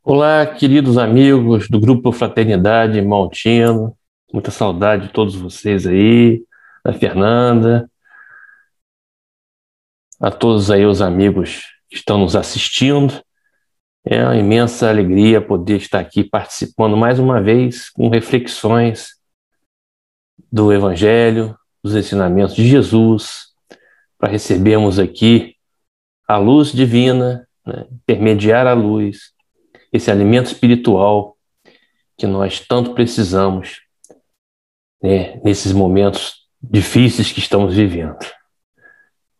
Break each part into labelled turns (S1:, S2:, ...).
S1: Olá, queridos amigos do Grupo Fraternidade Maltino. Muita saudade de todos vocês aí, da Fernanda, a todos aí os amigos que estão nos assistindo. É uma imensa alegria poder estar aqui participando mais uma vez com reflexões do Evangelho, dos ensinamentos de Jesus, para recebermos aqui a luz divina, né, intermediar a luz, esse alimento espiritual que nós tanto precisamos, né, nesses momentos difíceis que estamos vivendo.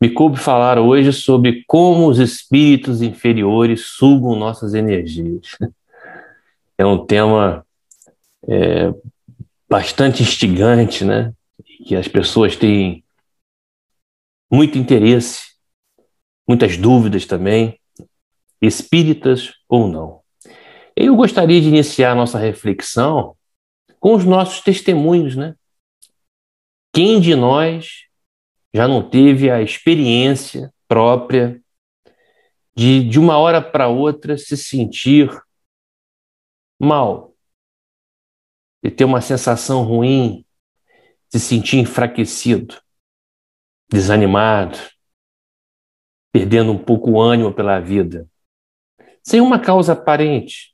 S1: Me coube falar hoje sobre como os espíritos inferiores sugam nossas energias. É um tema bastante instigante, né? Que as pessoas têm muito interesse, muitas dúvidas também, espíritas ou não. Eu gostaria de iniciar a nossa reflexão com os nossos testemunhos, né? Quem de nós já não teve a experiência própria de uma hora para outra se sentir mal, de ter uma sensação ruim, se sentir enfraquecido, desanimado, perdendo um pouco o ânimo pela vida, sem uma causa aparente,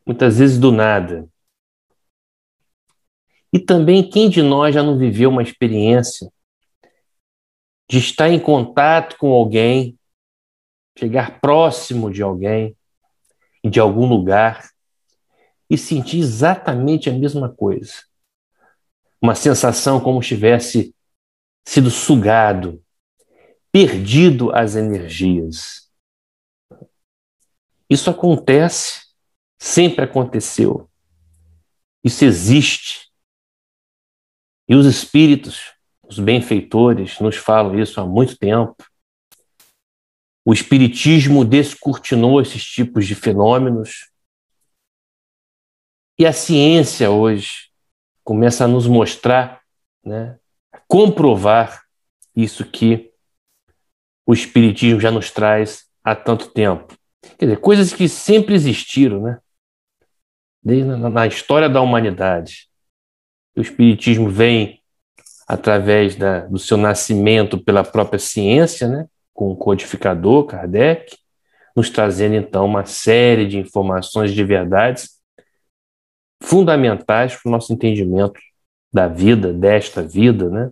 S1: muitas vezes do nada. E também quem de nós já não viveu uma experiência de estar em contato com alguém, chegar próximo de alguém, de algum lugar, e sentir exatamente a mesma coisa. Uma sensação como se tivesse sido sugado, perdido as energias. Isso acontece, sempre aconteceu. Isso existe. E os espíritos, os benfeitores, nos falam isso há muito tempo. O espiritismo descortinou esses tipos de fenômenos. E a ciência hoje começa a nos mostrar, né, a comprovar isso que o espiritismo já nos traz há tanto tempo. Quer dizer, coisas que sempre existiram, né? Desde na história da humanidade. O espiritismo vem através do seu nascimento pela própria ciência, né? Com o codificador Kardec, nos trazendo então uma série de informações de verdades fundamentais para o nosso entendimento da vida, desta vida, né?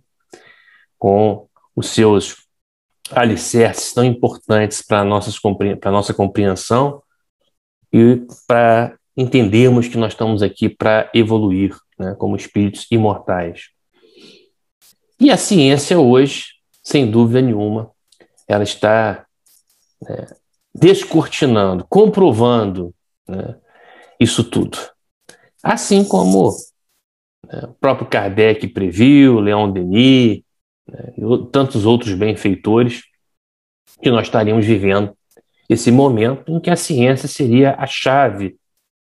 S1: Com os seus alicerces tão importantes para a nossa compreensão e para entendermos que nós estamos aqui para evoluir, né, como espíritos imortais. E a ciência hoje, sem dúvida nenhuma, ela está descortinando, comprovando, né, isso tudo. Assim como, né, o próprio Kardec previu, Leon Denis, né, e tantos outros benfeitores, que nós estaríamos vivendo esse momento em que a ciência seria a chave,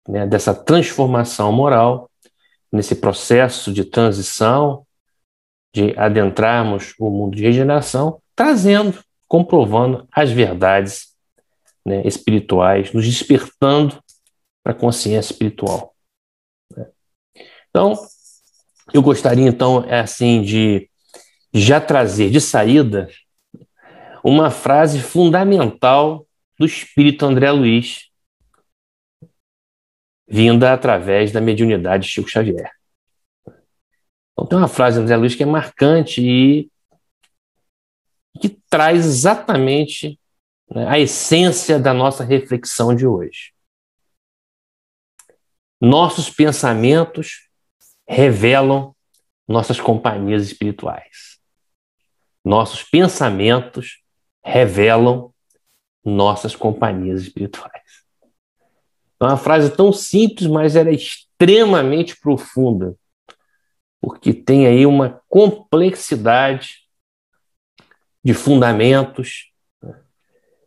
S1: né, dessa transformação moral, nesse processo de transição, de adentrarmos o mundo de regeneração, trazendo, comprovando as verdades, né, espirituais, nos despertando para a consciência espiritual. Então, eu gostaria, então, assim, de já trazer de saída uma frase fundamental do espírito André Luiz, vinda através da mediunidade de Chico Xavier. Então, tem uma frase do André Luiz que é marcante e que traz exatamente, né, a essência da nossa reflexão de hoje. Nossos pensamentos revelam nossas companhias espirituais. Nossos pensamentos revelam nossas companhias espirituais. É uma frase tão simples, mas ela é extremamente profunda, porque tem aí uma complexidade de fundamentos,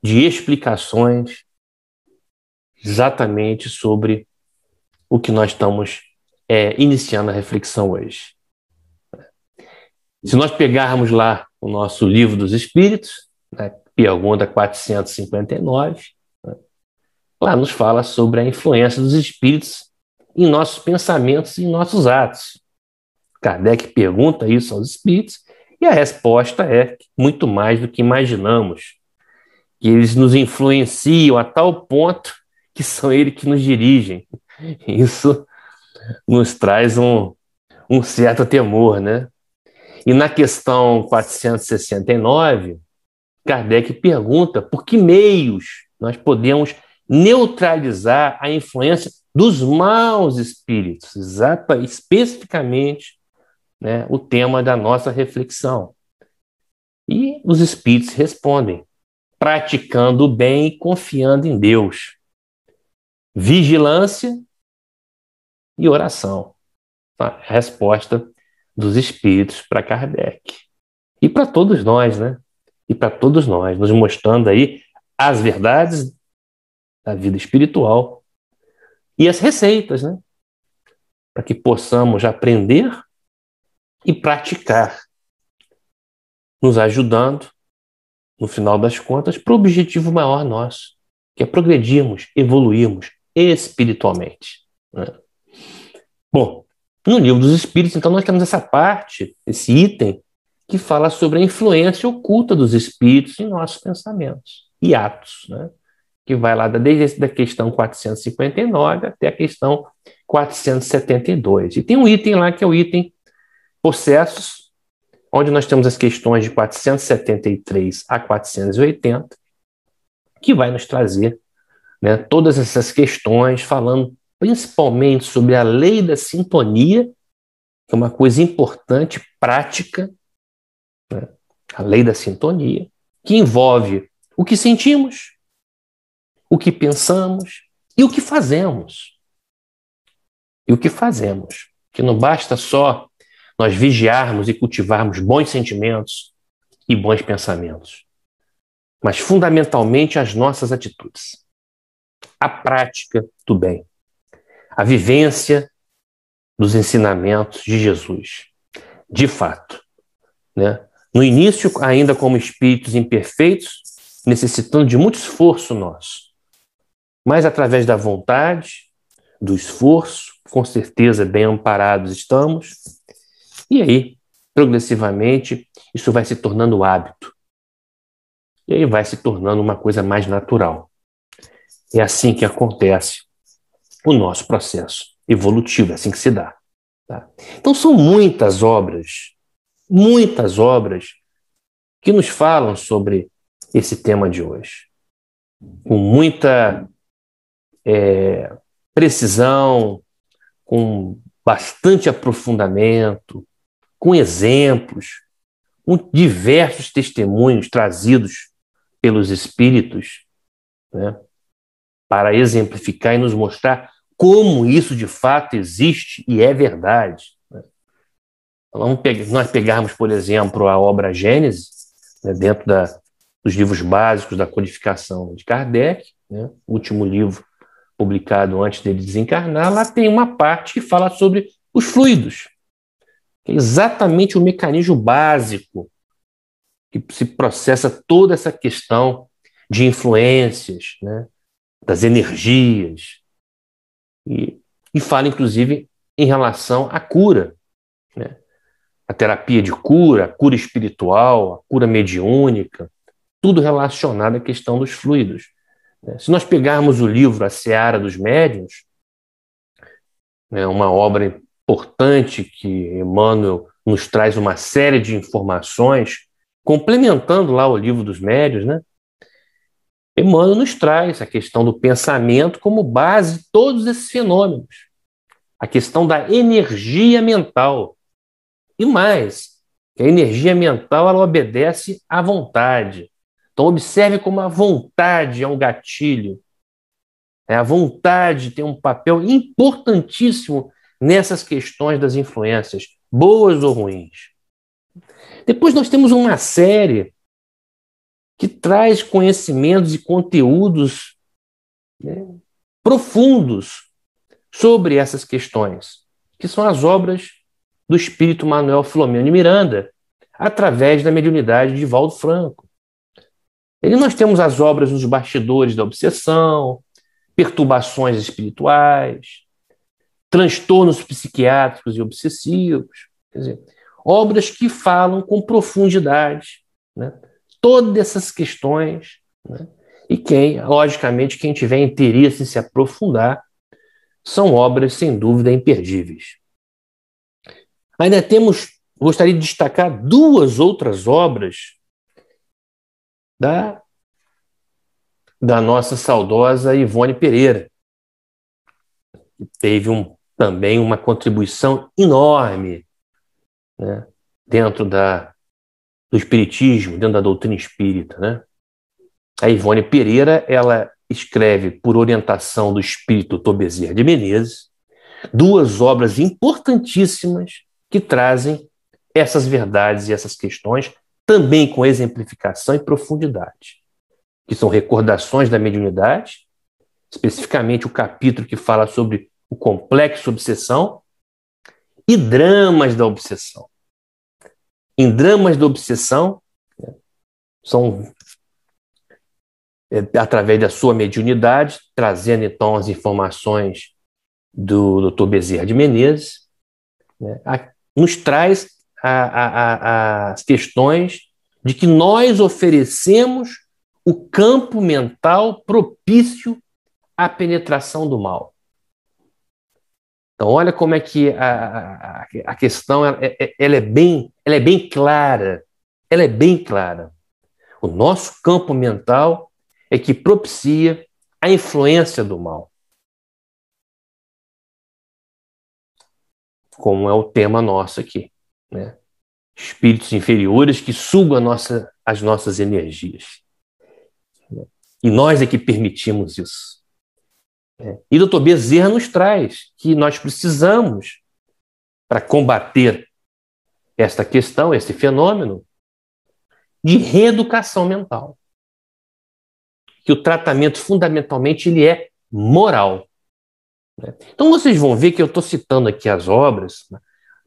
S1: de explicações, exatamente sobre o que nós estamos iniciando a reflexão hoje. Se nós pegarmos lá o nosso Livro dos Espíritos, né, pergunta 459, né, lá nos fala sobre a influência dos espíritos em nossos pensamentos e em nossos atos. Kardec pergunta isso aos espíritos e a resposta é muito mais do que imaginamos, que eles nos influenciam a tal ponto que são eles que nos dirigem. Isso nos traz um certo temor, né? E na questão 469, Kardec pergunta por que meios nós podemos neutralizar a influência dos maus espíritos, especificamente, né, o tema da nossa reflexão. E os espíritos respondem, praticando o bem e confiando em Deus. Vigilância e oração. A resposta dos espíritos para Kardec. E para todos nós, né? E para todos nós, nos mostrando aí as verdades da vida espiritual e as receitas, né? Para que possamos aprender e praticar, nos ajudando, no final das contas, para o objetivo maior nosso, que é progredirmos, evoluirmos espiritualmente, né? Bom, no Livro dos Espíritos, então, nós temos essa parte, esse item, que fala sobre a influência oculta dos espíritos em nossos pensamentos e atos, né? Que vai lá desde a questão 459 até a questão 472. E tem um item lá que é o item processos, onde nós temos as questões de 473 a 480, que vai nos trazer, né, todas essas questões, falando principalmente sobre a lei da sintonia, que é uma coisa importante, prática, né, a lei da sintonia, que envolve o que sentimos, o que pensamos e o que fazemos. E o que fazemos. Que não basta só nós vigiarmos e cultivarmos bons sentimentos e bons pensamentos, mas fundamentalmente as nossas atitudes. A prática do bem. A vivência dos ensinamentos de Jesus. De fato, né? No início, ainda como espíritos imperfeitos, necessitando de muito esforço nosso, mas através da vontade, do esforço, com certeza bem amparados estamos, e aí, progressivamente, isso vai se tornando hábito. E aí vai se tornando uma coisa mais natural. É assim que acontece o nosso processo evolutivo, é assim que se dá. Tá? Então são muitas obras que nos falam sobre esse tema de hoje. Com muita precisão, com bastante aprofundamento, com exemplos, com diversos testemunhos trazidos pelos espíritos, né, para exemplificar e nos mostrar como isso de fato existe e é verdade. Nós pegarmos, por exemplo, a obra Gênesis, né, dentro dos livros básicos da codificação de Kardec, né, o último livro publicado antes dele desencarnar, lá tem uma parte que fala sobre os fluidos, que é exatamente o mecanismo básico que se processa toda essa questão de influências, né, das energias, e fala, inclusive, em relação à cura, né, a terapia de cura, a cura espiritual, a cura mediúnica, tudo relacionado à questão dos fluidos. Se nós pegarmos o livro A Seara dos Médiuns, né, uma obra importante que Emmanuel nos traz uma série de informações, complementando lá o livro dos médiuns, né? Emmanuel nos traz a questão do pensamento como base de todos esses fenômenos. A questão da energia mental. E mais, a energia mental ela obedece à vontade. Então observe como a vontade é um gatilho. A vontade tem um papel importantíssimo nessas questões das influências, boas ou ruins. Depois nós temos uma série que traz conhecimentos e conteúdos, né, profundos sobre essas questões, que são as obras do espírito Manuel Filomeno de Miranda, através da mediunidade de Valdo Franco. Nós temos as obras Nos Bastidores da Obsessão, perturbações espirituais, transtornos psiquiátricos e obsessivos. Quer dizer, obras que falam com profundidade, né, todas essas questões, né, e logicamente, quem tiver interesse em se aprofundar, são obras, sem dúvida, imperdíveis. Ainda gostaria de destacar duas outras obras da nossa saudosa Ivone Pereira, que teve também uma contribuição enorme, né, dentro do espiritismo, dentro da doutrina espírita, né? A Ivone Pereira, ela escreve por orientação do espírito Dr. Bezerra de Menezes, duas obras importantíssimas que trazem essas verdades e essas questões, também com exemplificação e profundidade, que são Recordações da Mediunidade, especificamente o capítulo que fala sobre o complexo obsessão, e Dramas da Obsessão. Em Dramas da Obsessão, são através da sua mediunidade, trazendo então as informações do Dr. Bezerra de Menezes, né, nos traz as questões de que nós oferecemos o campo mental propício à penetração do mal. Então, olha como é que a questão ela é bem clara. Ela é bem clara. O nosso campo mental é que propicia a influência do mal. Como é o tema nosso aqui, né? Espíritos inferiores que sugam as nossas energias. E nós é que permitimos isso. E o Dr. Bezerra nos traz que nós precisamos, para combater esta questão, esse fenômeno, de reeducação mental. Que o tratamento, fundamentalmente, ele é moral. Então, vocês vão ver que eu estou citando aqui as obras, né,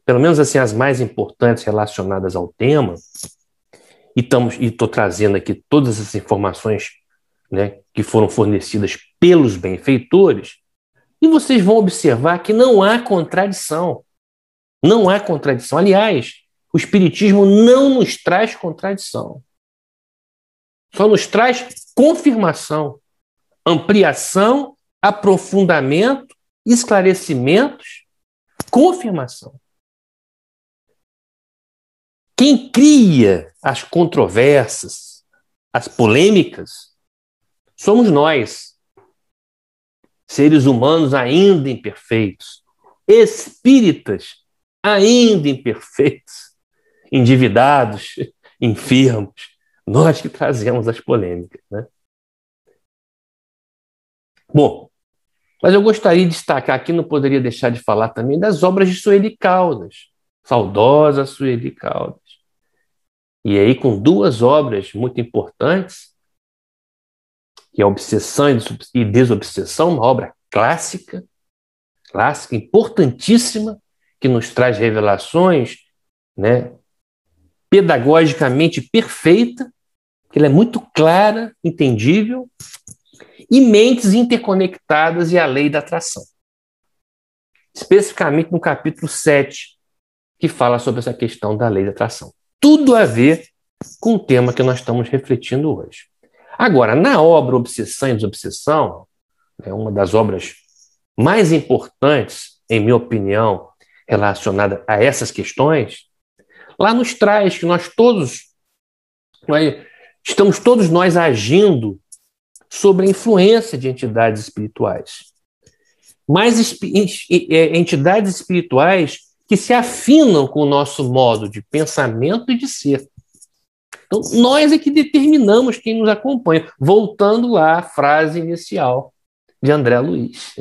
S1: pelo menos assim, as mais importantes relacionadas ao tema, e estou trazendo aqui todas as informações, né, que foram fornecidas pelos benfeitores, e vocês vão observar que não há contradição. Não há contradição. Aliás, o Espiritismo não nos traz contradição. Só nos traz confirmação, ampliação, aprofundamento, esclarecimentos, confirmação. Quem cria as controvérsias, as polêmicas, somos nós, seres humanos ainda imperfeitos, espíritas ainda imperfeitos, endividados, enfermos, nós que trazemos as polêmicas, né? Bom, mas eu gostaria de destacar aqui, não poderia deixar de falar também das obras de Sueli Caldas, saudosa Sueli Caldas. E aí com duas obras muito importantes, que é Obsessão e Desobsessão, uma obra clássica, importantíssima, que nos traz revelações, né, pedagogicamente perfeita, que ela é muito clara, entendível, e Mentes Interconectadas e a Lei da Atração. Especificamente no capítulo 7, que fala sobre essa questão da Lei da Atração. Tudo a ver com o tema que nós estamos refletindo hoje. Agora, na obra Obsessão e Desobsessão, uma das obras mais importantes, em minha opinião, relacionada a essas questões, lá nos traz que estamos todos nós agindo sobre a influência de entidades espirituais. Mas entidades espirituais que se afinam com o nosso modo de pensamento e de ser. Então, nós é que determinamos quem nos acompanha. Voltando lá à frase inicial de André Luiz.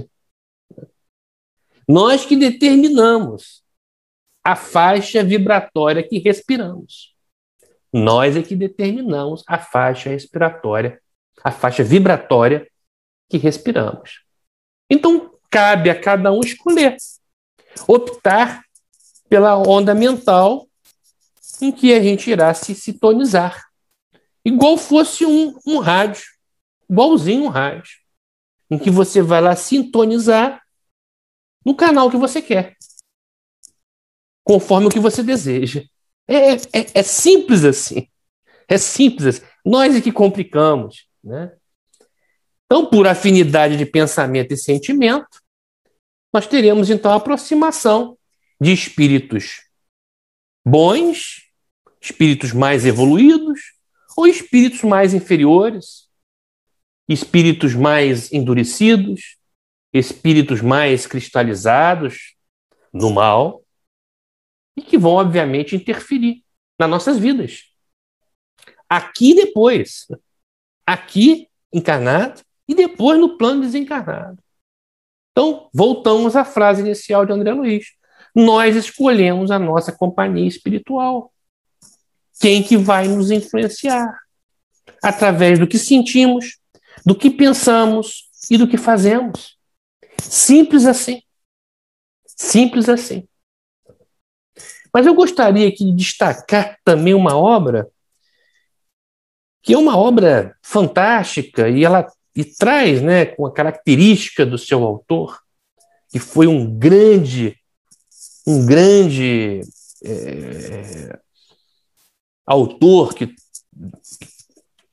S1: Nós que determinamos a faixa vibratória que respiramos. Nós é que determinamos a faixa respiratória, a faixa vibratória que respiramos. Então, cabe a cada um escolher, optar pela onda mental em que a gente irá se sintonizar. Igual fosse um rádio, igualzinho um rádio. em que você vai lá sintonizar no canal que você quer, conforme o que você deseja. É simples assim. É simples assim. Nós é que complicamos, né? Então, por afinidade de pensamento e sentimento, nós teremos, então, a aproximação de espíritos bons, espíritos mais evoluídos, ou espíritos mais inferiores, espíritos mais endurecidos, espíritos mais cristalizados no mal, e que vão, obviamente, interferir nas nossas vidas. Aqui e depois. Aqui, encarnado, e depois no plano desencarnado. Então, voltamos à frase inicial de André Luiz. Nós escolhemos a nossa companhia espiritual. Quem que vai nos influenciar? Através do que sentimos, do que pensamos e do que fazemos. Simples assim. Simples assim. Mas eu gostaria aqui de destacar também uma obra que é uma obra fantástica e traz, né, com a característica do seu autor, que foi um grande autor que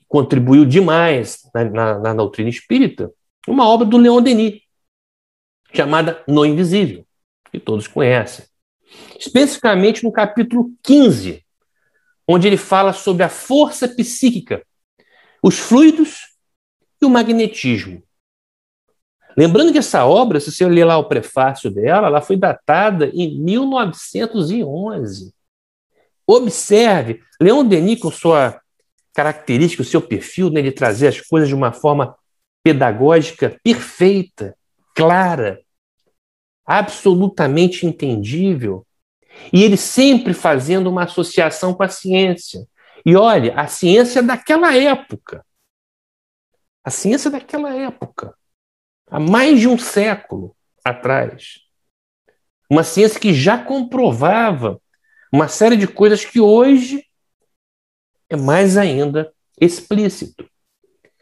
S1: contribuiu demais na doutrina espírita, uma obra do Leon Denis, chamada No Invisível, que todos conhecem. Especificamente no capítulo 15, onde ele fala sobre a força psíquica, os fluidos e o magnetismo. Lembrando que essa obra, se você ler lá o prefácio dela, ela foi datada em 1911. Observe, Leon Denis, com sua característica, o seu perfil, né, de trazer as coisas de uma forma pedagógica perfeita, clara, absolutamente entendível, e ele sempre fazendo uma associação com a ciência. E olha, a ciência daquela época, a ciência daquela época, há mais de um século atrás, uma ciência que já comprovava uma série de coisas que hoje é mais ainda explícito.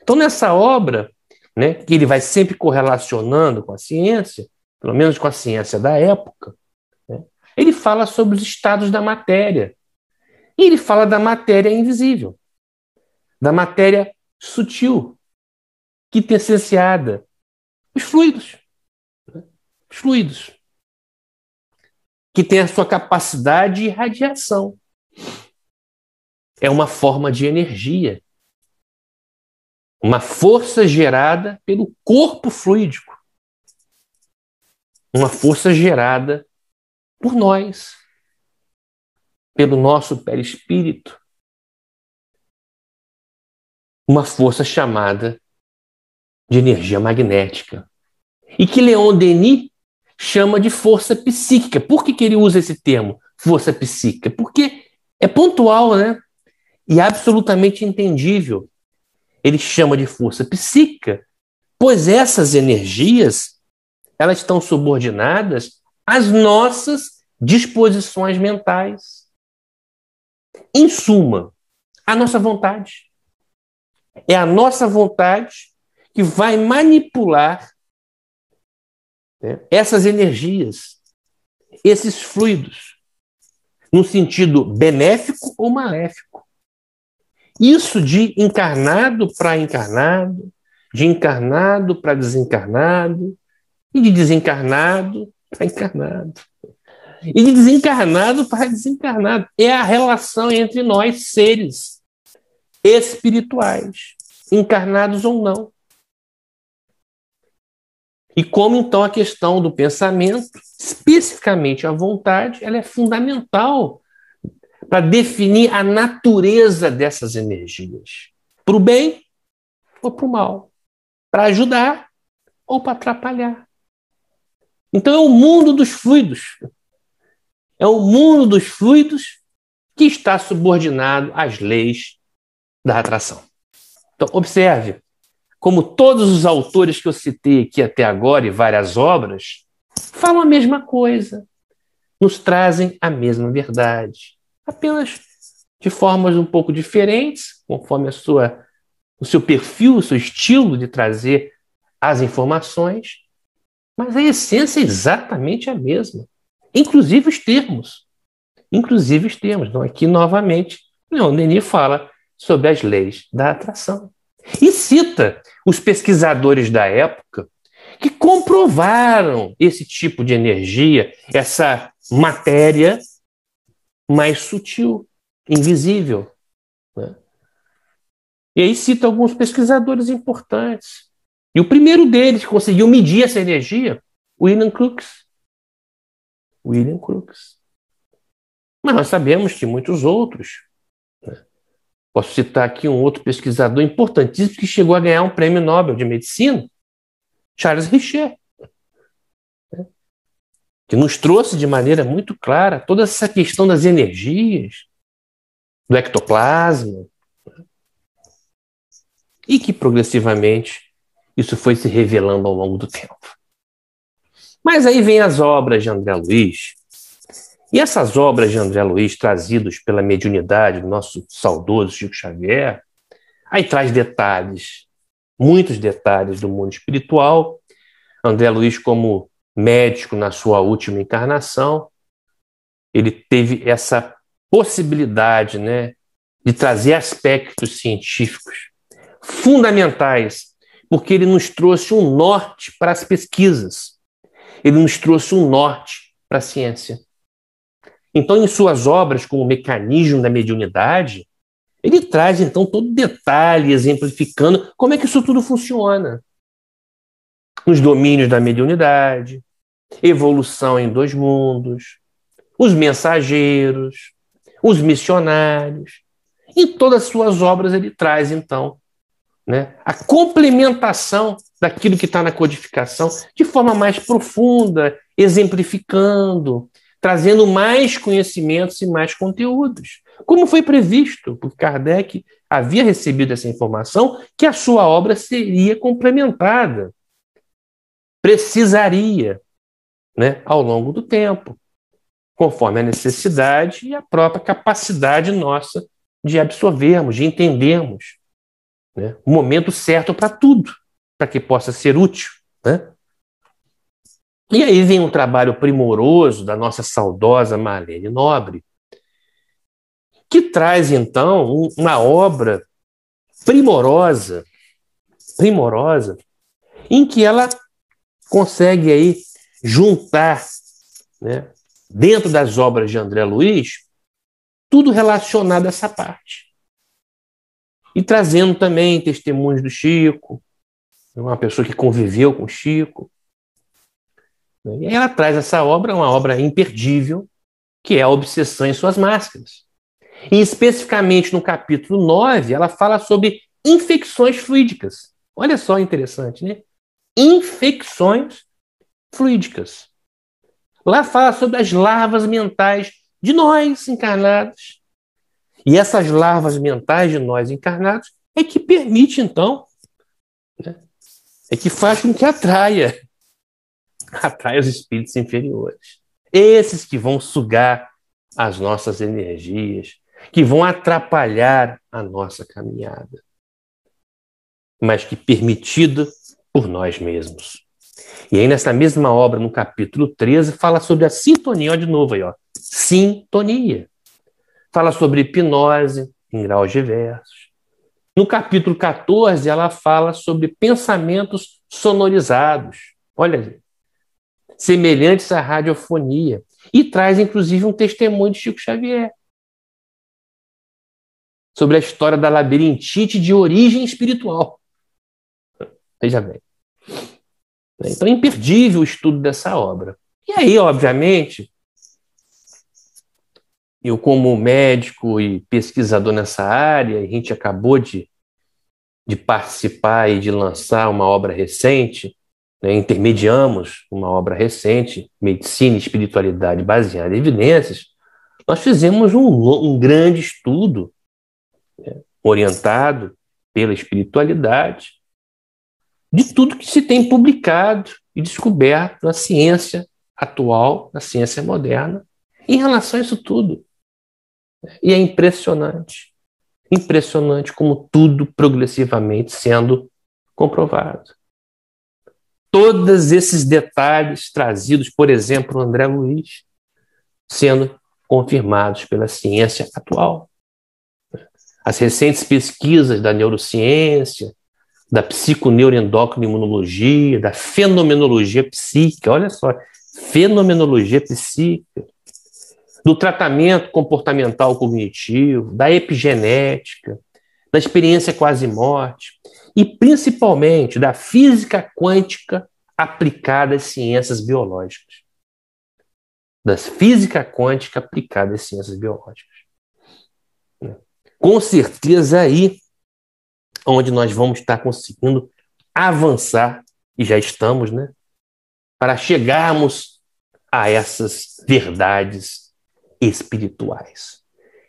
S1: Então, nessa obra, né, que ele vai sempre correlacionando com a ciência, pelo menos com a ciência da época, né, ele fala sobre os estados da matéria. E ele fala da matéria invisível, da matéria sutil, quintessenciada, os fluidos. Né, os fluidos, que tem a sua capacidade de irradiação. É uma forma de energia, uma força gerada pelo corpo fluídico, uma força gerada por nós, pelo nosso perispírito, uma força chamada de energia magnética, e que Leon Denis chama de força psíquica. Por que ele usa esse termo, força psíquica? Porque é pontual, né? E absolutamente entendível. Ele chama de força psíquica, pois essas energias, elas estão subordinadas às nossas disposições mentais. Em suma, a nossa vontade. É a nossa vontade que vai manipular, né, essas energias, esses fluidos, no sentido benéfico ou maléfico. Isso de encarnado para encarnado, de encarnado para desencarnado, e de desencarnado para encarnado. E de desencarnado para desencarnado. É a relação entre nós, seres espirituais, encarnados ou não. E como, então, a questão do pensamento, especificamente a vontade, ela é fundamental para definir a natureza dessas energias. Para o bem ou para o mal. Para ajudar ou para atrapalhar. Então é o mundo dos fluidos. É o mundo dos fluidos que está subordinado às leis da atração. Então, observe como todos os autores que eu citei aqui até agora e várias obras falam a mesma coisa, nos trazem a mesma verdade, apenas de formas um pouco diferentes, conforme o seu perfil, o seu estilo de trazer as informações, mas a essência é exatamente a mesma. Inclusive os termos. Inclusive os termos. Então, aqui, novamente, Leon Denis fala sobre as leis da atração. E cita os pesquisadores da época que comprovaram esse tipo de energia, essa matéria mais sutil, invisível. Né? E aí cita alguns pesquisadores importantes. E o primeiro deles que conseguiu medir essa energia, William Crookes. William Crookes. Mas nós sabemos que muitos outros. Né? Posso citar aqui um outro pesquisador importantíssimo que chegou a ganhar um prêmio Nobel de Medicina, Charles Richet, né? Que nos trouxe de maneira muito clara toda essa questão das energias, do ectoplasma, né? E que progressivamente isso foi se revelando ao longo do tempo. Mas aí vem as obras de André Luiz. E essas obras de André Luiz, trazidas pela mediunidade do nosso saudoso Chico Xavier, aí traz detalhes, muitos detalhes do mundo espiritual. André Luiz, como médico na sua última encarnação, ele teve essa possibilidade, né, de trazer aspectos científicos fundamentais, porque ele nos trouxe um norte para as pesquisas, ele nos trouxe um norte para a ciência. Então, em suas obras, como o Mecanismo da Mediunidade, ele traz, então, todo detalhe, exemplificando como é que isso tudo funciona. Nos domínios da mediunidade, evolução em dois mundos, os mensageiros, os missionários. Em todas as suas obras ele traz, então, né, a complementação daquilo que está na codificação de forma mais profunda, exemplificando, trazendo mais conhecimentos e mais conteúdos. Como foi previsto, porque Kardec havia recebido essa informação que a sua obra seria complementada, precisaria, né, ao longo do tempo, conforme a necessidade e a própria capacidade nossa de absorvermos, de entendermos, né, o momento certo para tudo, para que possa ser útil, né? E aí vem um trabalho primoroso da nossa saudosa Marlene Nobre, que traz, então, uma obra primorosa, em que ela consegue aí juntar, né, dentro das obras de André Luiz, tudo relacionado a essa parte. E trazendo também testemunhos do Chico, uma pessoa que conviveu com o Chico. E ela traz essa obra, uma obra imperdível, que é a Obsessão em Suas Máscaras. E especificamente no capítulo 9, ela fala sobre infecções fluídicas. Olha só interessante, né? Infecções fluídicas. Lá fala sobre as larvas mentais de nós encarnados. E essas larvas mentais de nós encarnados é que permite, então, né, é que faz com que atrai os espíritos inferiores. Esses que vão sugar as nossas energias, que vão atrapalhar a nossa caminhada, mas que permitida por nós mesmos. E aí, nessa mesma obra, no capítulo 13, fala sobre a sintonia, ó, de novo aí, ó, sintonia. Fala sobre hipnose em graus diversos. No capítulo 14, ela fala sobre pensamentos sonorizados. Olha, semelhantes à radiofonia. E traz, inclusive, um testemunho de Chico Xavier sobre a história da labirintite de origem espiritual. Veja bem. Então é imperdível o estudo dessa obra. E aí, obviamente, eu como médico e pesquisador nessa área, a gente acabou de participar e de lançar uma obra recente, né, intermediamos uma obra recente, Medicina e Espiritualidade baseada em evidências. Nós fizemos um grande estudo, né, orientado pela espiritualidade, de tudo que se tem publicado e descoberto na ciência atual, na ciência moderna, em relação a isso tudo. E é impressionante como tudo progressivamente sendo comprovado. todos esses detalhes trazidos, por exemplo, André Luiz, sendo confirmados pela ciência atual. As recentes pesquisas da neurociência, da psiconeuroendocrinologia, da fenomenologia psíquica, olha só, fenomenologia psíquica, do tratamento comportamental cognitivo, da epigenética, da experiência quase-morte e, principalmente, da física quântica aplicada às ciências biológicas. Da física quântica aplicada às ciências biológicas. Com certeza aí onde nós vamos estar conseguindo avançar, e já estamos, né, para chegarmos a essas verdades espirituais.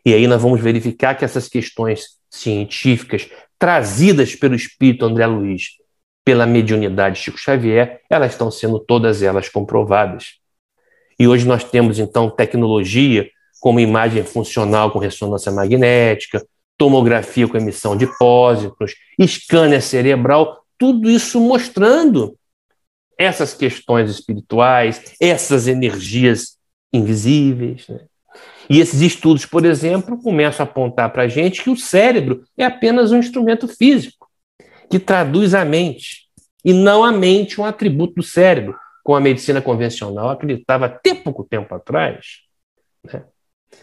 S1: E aí nós vamos verificar que essas questões científicas trazidas pelo espírito André Luiz, pela mediunidade Chico Xavier, elas estão sendo todas elas comprovadas. E hoje nós temos, então, tecnologia como imagem funcional com ressonância magnética, tomografia com emissão de pósitrons, scanner cerebral, tudo isso mostrando essas questões espirituais, essas energias invisíveis, né? E esses estudos, por exemplo, começam a apontar para a gente que o cérebro é apenas um instrumento físico que traduz a mente, e não a mente um atributo do cérebro, como a medicina convencional acreditava até pouco tempo atrás, né?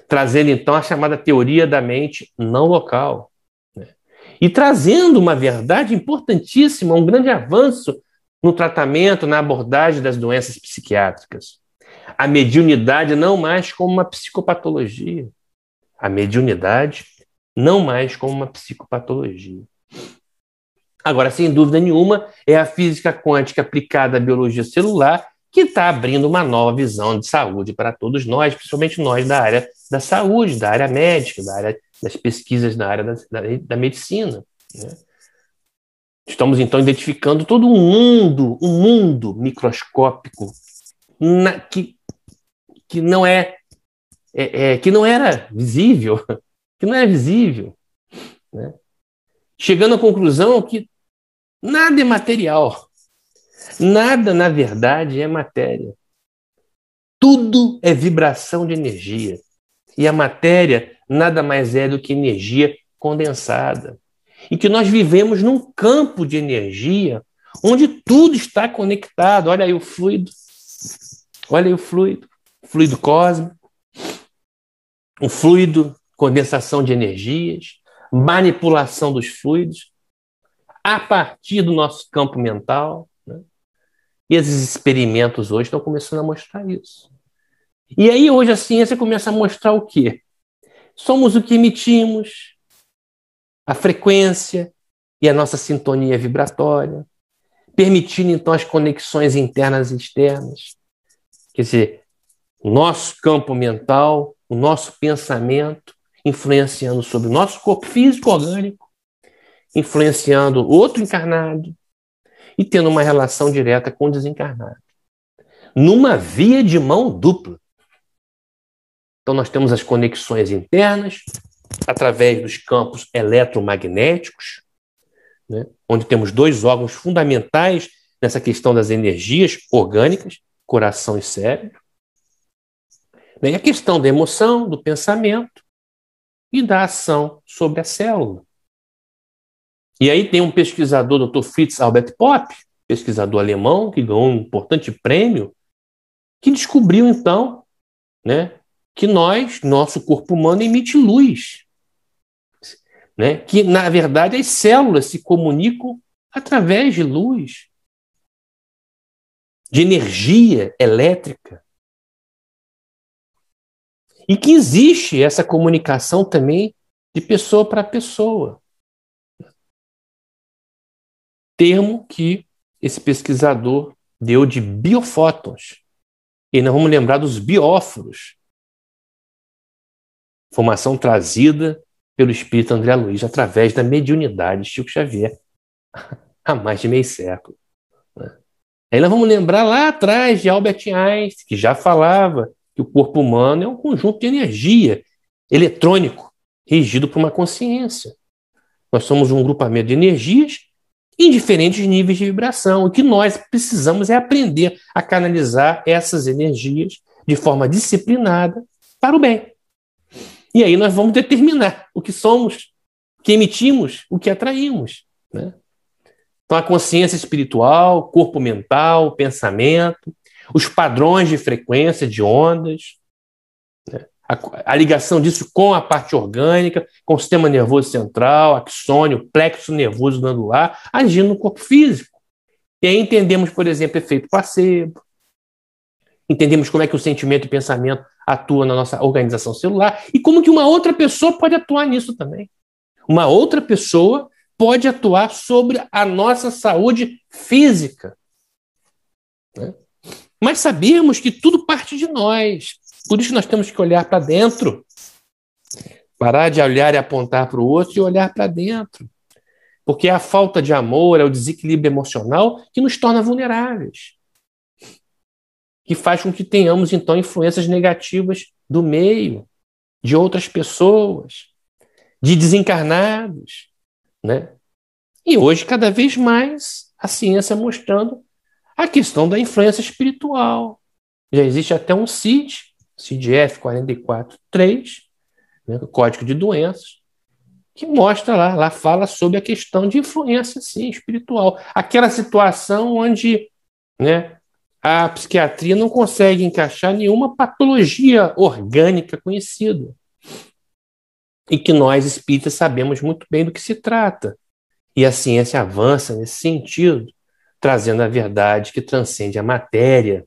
S1: Trazendo, então, a chamada teoria da mente não local, né? E trazendo uma verdade importantíssima, um grande avanço no tratamento, na abordagem das doenças psiquiátricas. A mediunidade não mais como uma psicopatologia. A mediunidade não mais como uma psicopatologia. Agora, sem dúvida nenhuma, é a física quântica aplicada à biologia celular que está abrindo uma nova visão de saúde para todos nós, principalmente nós da área da saúde, da área médica, da área das pesquisas na área da medicina, né? Estamos, então, identificando todo um mundo microscópico que não que não era visível, né? Chegando à conclusão que nada é material, nada, na verdade, é matéria. Tudo é vibração de energia. E a matéria nada mais é do que energia condensada. E que nós vivemos num campo de energia onde tudo está conectado. Olha aí o fluido. Olha aí o fluido. Fluido cósmico. O fluido, condensação de energias, manipulação dos fluidos a partir do nosso campo mental, né? E esses experimentos hoje estão começando a mostrar isso. E aí hoje a ciência começa a mostrar o quê? Somos o que emitimos, a frequência e a nossa sintonia vibratória, permitindo então as conexões internas e externas. Quer dizer, o nosso campo mental, o nosso pensamento, influenciando sobre o nosso corpo físico orgânico, influenciando outro encarnado e tendo uma relação direta com o desencarnado. Numa via de mão dupla. Então nós temos as conexões internas, através dos campos eletromagnéticos, né, onde temos dois órgãos fundamentais nessa questão das energias orgânicas, coração e cérebro. E a questão da emoção, do pensamento e da ação sobre a célula. E aí tem um pesquisador, Dr. Fritz Albert Popp, pesquisador alemão, que ganhou um importante prêmio, que descobriu, então, né, que nosso corpo humano emite luz. Né, que, na verdade, as células se comunicam através de luz, de energia elétrica. E que existe essa comunicação também de pessoa para pessoa. Termo que esse pesquisador deu de biofótons. E nós vamos lembrar dos bióforos. Informação trazida pelo espírito André Luiz através da mediunidade de Chico Xavier há mais de meio século. Aí nós vamos lembrar lá atrás de Albert Einstein, que já falava que o corpo humano é um conjunto de energia eletrônico regido por uma consciência. Nós somos um grupamento de energias em diferentes níveis de vibração. O que nós precisamos é aprender a canalizar essas energias de forma disciplinada para o bem. E aí nós vamos determinar o que somos, o que emitimos, o que atraímos, né? Então, a consciência espiritual, corpo mental, pensamento, os padrões de frequência, de ondas, né? A ligação disso com a parte orgânica, com o sistema nervoso central, axônio, plexo nervoso glandular, agindo no corpo físico. E aí entendemos, por exemplo, efeito placebo, entendemos como é que o sentimento e o pensamento atuam na nossa organização celular e como que uma outra pessoa pode atuar nisso também. Uma outra pessoa pode atuar sobre a nossa saúde física, né? Mas sabemos que tudo parte de nós. Por isso nós temos que olhar para dentro. Parar de olhar e apontar para o outro e olhar para dentro. Porque é a falta de amor, é o desequilíbrio emocional que nos torna vulneráveis. Que faz com que tenhamos, então, influências negativas do meio, de outras pessoas, de desencarnados, né? E hoje, cada vez mais, a ciência mostrando a questão da influência espiritual. Já existe até um CID-F 443, né, o Código de Doenças, que mostra lá fala sobre a questão de influência, sim, espiritual. Aquela situação onde, né, a psiquiatria não consegue encaixar nenhuma patologia orgânica conhecida. E que nós, espíritas, sabemos muito bem do que se trata. E a ciência avança nesse sentido, trazendo a verdade que transcende a matéria.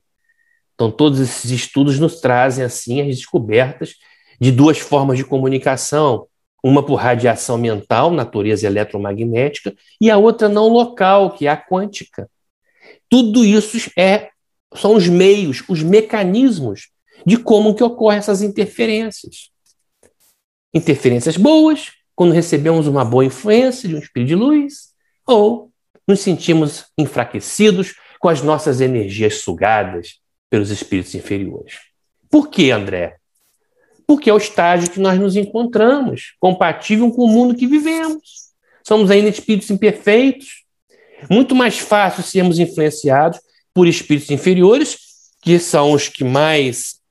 S1: Então, todos esses estudos nos trazem, assim, as descobertas de duas formas de comunicação, uma por radiação mental, natureza eletromagnética, e a outra não local, que é a quântica. Tudo isso são os meios, os mecanismos de como que ocorrem essas interferências. Interferências boas, quando recebemos uma boa influência de um espírito de luz, ou nos sentimos enfraquecidos com as nossas energias sugadas pelos espíritos inferiores. Por que, André? Porque é o estágio que nós nos encontramos, compatível com o mundo que vivemos. Somos ainda espíritos imperfeitos. Muito mais fácil sermos influenciados por espíritos inferiores, que são os que mais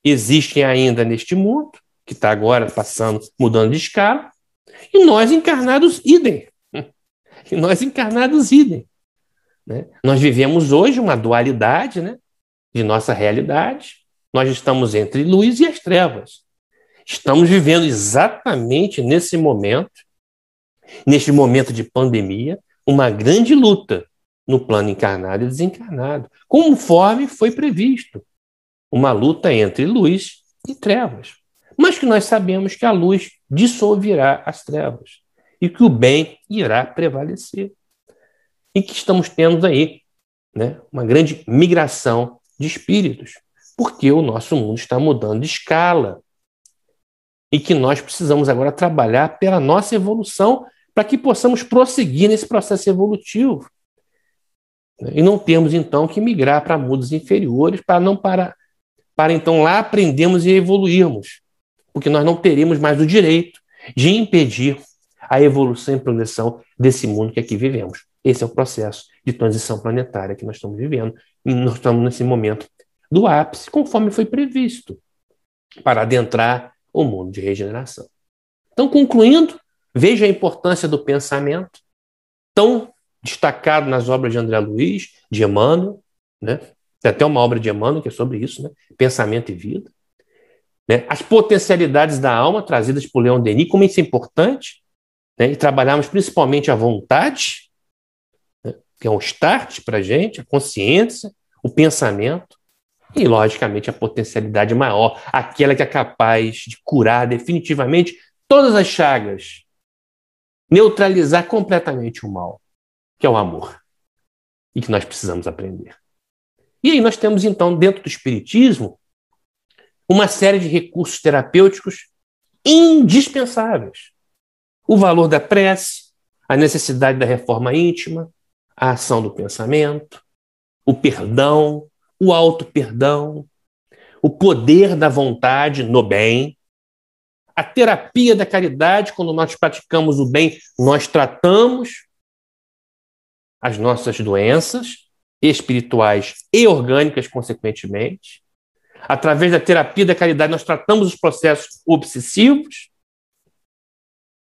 S1: existem ainda neste mundo, que está agora passando, mudando de escala, e nós encarnados idem. E nós encarnados idem, né? Nós vivemos hoje uma dualidade, né, de nossa realidade. Nós estamos entre luz e as trevas. Estamos vivendo exatamente nesse momento de pandemia, uma grande luta no plano encarnado e desencarnado, conforme foi previsto. Uma luta entre luz e trevas. Mas que nós sabemos que a luz dissolverá as trevas e que o bem irá prevalecer. E que estamos tendo aí, né, uma grande migração de espíritos, porque o nosso mundo está mudando de escala e que nós precisamos agora trabalhar pela nossa evolução para que possamos prosseguir nesse processo evolutivo. E não temos, então, que migrar para mundos inferiores para então lá aprendermos e evoluirmos, porque nós não teremos mais o direito de impedir a evolução e progressão desse mundo que aqui vivemos. Esse é o processo de transição planetária que nós estamos vivendo. E nós estamos nesse momento do ápice, conforme foi previsto, para adentrar o mundo de regeneração. Então, concluindo, veja a importância do pensamento, tão destacado nas obras de André Luiz, de Emmanuel, né? Tem até uma obra de Emmanuel que é sobre isso, né? Pensamento e vida. Né? As potencialidades da alma trazidas por Leon Denis, como isso é importante, né? E trabalharmos principalmente a vontade, né? Que é um start para a gente, a consciência, o pensamento e, logicamente, a potencialidade maior, aquela que é capaz de curar definitivamente todas as chagas, neutralizar completamente o mal, que é o amor, e que nós precisamos aprender. E aí nós temos, então, dentro do Espiritismo, uma série de recursos terapêuticos indispensáveis. O valor da prece, a necessidade da reforma íntima, a ação do pensamento, o perdão, o auto-perdão, o poder da vontade no bem, a terapia da caridade, quando nós praticamos o bem, nós tratamos as nossas doenças espirituais e orgânicas, consequentemente. Através da terapia da caridade, nós tratamos os processos obsessivos,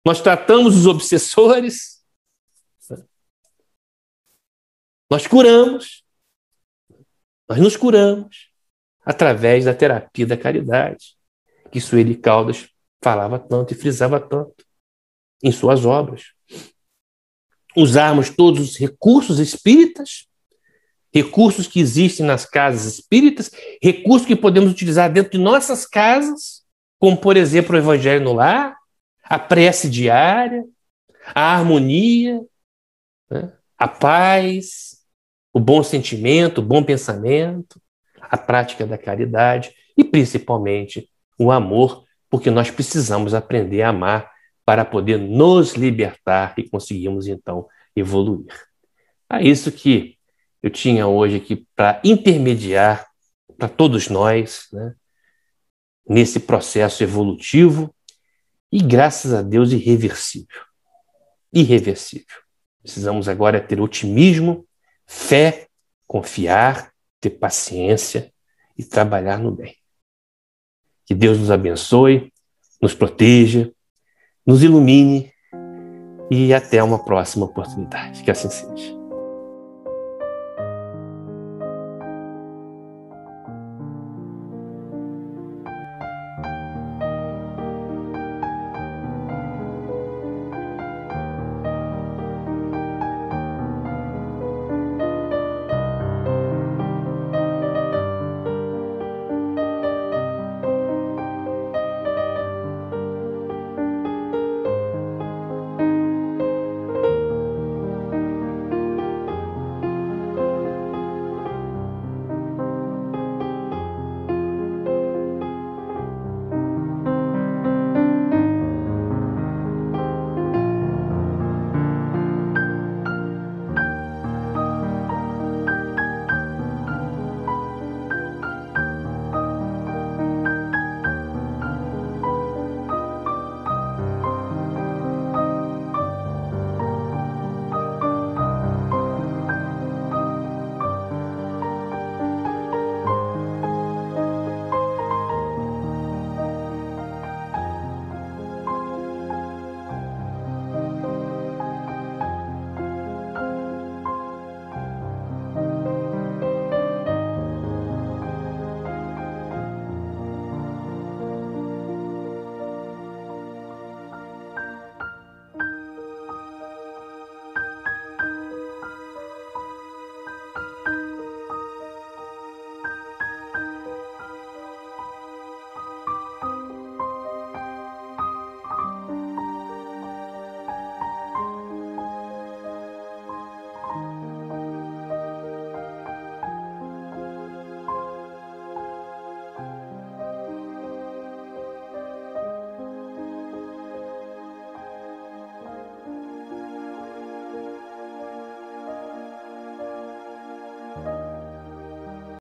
S1: nós tratamos os obsessores, nós curamos, nós nos curamos através da terapia da caridade, que Sueli Caldas falava tanto e frisava tanto em suas obras. Usarmos todos os recursos espíritas, recursos que existem nas casas espíritas, recursos que podemos utilizar dentro de nossas casas, como, por exemplo, o Evangelho no Lar, a prece diária, a harmonia, né? A paz, o bom sentimento, o bom pensamento, a prática da caridade e, principalmente, o amor, porque nós precisamos aprender a amar para poder nos libertar e conseguirmos, então, evoluir. É isso que eu tinha hoje aqui para intermediar para todos nós, né, nesse processo evolutivo e, graças a Deus, irreversível. Irreversível. Precisamos agora ter otimismo, fé, confiar, ter paciência e trabalhar no bem. Que Deus nos abençoe, nos proteja, nos ilumine e até uma próxima oportunidade. Que assim seja.